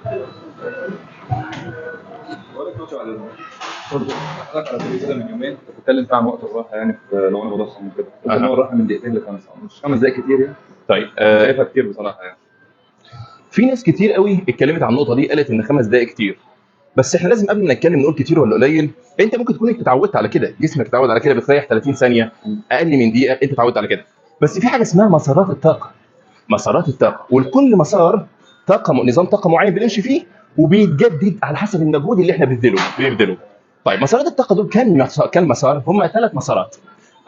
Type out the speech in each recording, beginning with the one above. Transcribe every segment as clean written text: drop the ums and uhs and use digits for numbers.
بقول لك دلوقتي بعد اذنك. حضرتك على سبيل كده من يومين كنت بتتكلم عن وقت الراحه، يعني لو انا بضخم وكده قلت ان هو الراحه من دقيقتين لخمسه، مش 5 دقايق كتير يعني؟ طيب شايفها كتير بصراحه يعني. في ناس كتير قوي اتكلمت عن النقطه دي، قالت ان 5 دقائق كتير. بس احنا لازم قبل ما نتكلم نقول كتير ولا قليل. انت ممكن تكون انت اتعودت على كده، جسمك اتعود على كده، بتريح 30 ثانيه، اقل من دقيقه، انت اتعودت على كده. بس في حاجه اسمها مسارات الطاقه. مسارات الطاقه، ولكل مسار طاقه، نظام طاقه معين بنمشي فيه، وبيتجدد على حسب المجهود اللي احنا بنبذله. طيب مسارات الطاقه دول كام مسار؟ هم 3 مسارات.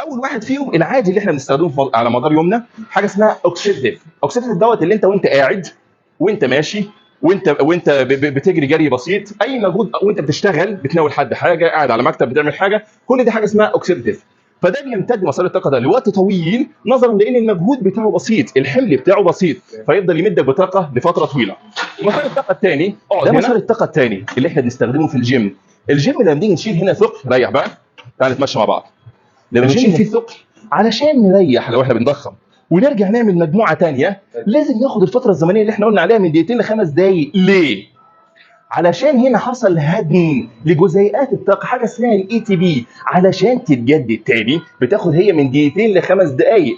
اول واحد فيهم العادي اللي احنا بنستخدمه على مدار يومنا، حاجه اسمها اوكسيديف. اوكسيديف دوت اللي انت وانت قاعد، وانت ماشي، وانت بتجري جري بسيط، اي مجهود، وانت بتشتغل، بتناول حد حاجه، قاعد على مكتب بتعمل حاجه، كل دي حاجه اسمها اوكسيديف. فده بيمتد مسار الطاقه ده لوقت طويل، نظرا لان المجهود بتاعه بسيط، الحمل بتاعه بسيط، فيفضل يمدك بطاقه لفتره طويله. مسار الطاقه الثاني ده مسار الطاقه الثاني اللي احنا بنستخدمه في الجيم. الجيم لما بنيجي نشيل هنا ثقل، ريح بقى، تعال نتمشى مع بعض. لما نشيل فيه ثقل علشان نريح لو احنا بنضخم ونرجع نعمل مجموعه ثانيه، لازم ناخد الفتره الزمنيه اللي احنا قلنا عليها من دقيقتين ل5 دقائق. ليه؟ علشان هنا حصل هدم لجزيئات الطاقه، حاجه اسمها الاي تي بي، علشان تتجدد تاني بتاخد هي من دقيقتين ل5 دقائق.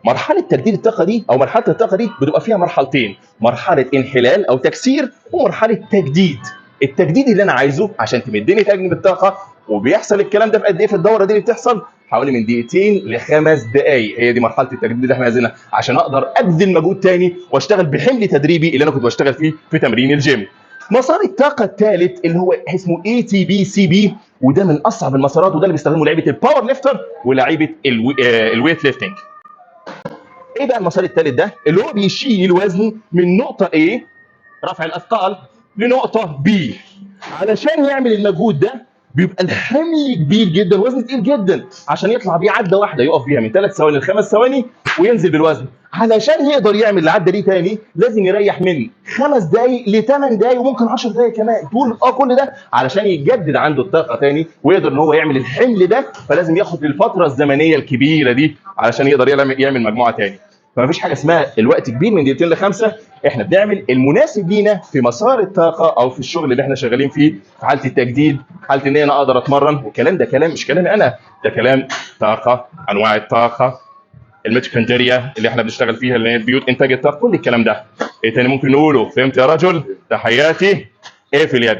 مرحله تجديد الطاقه دي او مرحله الطاقه دي بتبقى فيها مرحلتين: مرحله انحلال او تكسير، ومرحله تجديد. التجديد اللي انا عايزه عشان تمدني تاني بالطاقه، وبيحصل الكلام ده في قد ايه في الدوره دي اللي بتحصل؟ حوالي من دقيقتين ل5 دقائق. هي دي مرحله التجديد اللي احنا عايزينها عشان اقدر ابذل مجهود تاني واشتغل بحمل تدريبي اللي انا كنت بشتغل فيه في تمرين الجيم. مسار الطاقه الثالث اللي هو اسمه اي تي بي سي بي، وده من اصعب المسارات، وده اللي بيستخدمه لعيبه الباور ليفتر ولاعيبه الويت ليفتنج. ايه بقى المسار الثالث ده؟ اللي هو بيشيل وزن من نقطه A، رفع الاثقال، لنقطه B. علشان يعمل المجهود ده بيبقى الحمل كبير جدا، وزن تقيل جدا، عشان يطلع بيه عده واحده يقف بيها من 3 ثواني ل5 ثواني وينزل بالوزن. علشان يقدر يعمل العده دي تاني لازم يريح من 5 دقائق ل8 دقائق وممكن 10 دقائق كمان. طول كل ده علشان يجدد عنده الطاقه تاني ويقدر ان هو يعمل الحمل ده، فلازم ياخد الفتره الزمنيه الكبيره دي علشان يقدر يعمل مجموعه تاني. فما فيش حاجه اسمها الوقت كبير من دقيقتين ل5. احنا بنعمل المناسب لينا في مسار الطاقه او في الشغل اللي احنا شغالين فيه، في حاله التجديد، حاله ان انا اقدر اتمرن. والكلام ده كلام مش كلامي انا، ده كلام طاقه، انواع الطاقه، الميتوكوندريا اللي احنا بنشتغل فيها، اللي هي بيوت انتاج الطاقه، كل الكلام ده. ايه تاني ممكن نقوله؟ فهمت يا رجل؟ تحياتي. ايه في اليد؟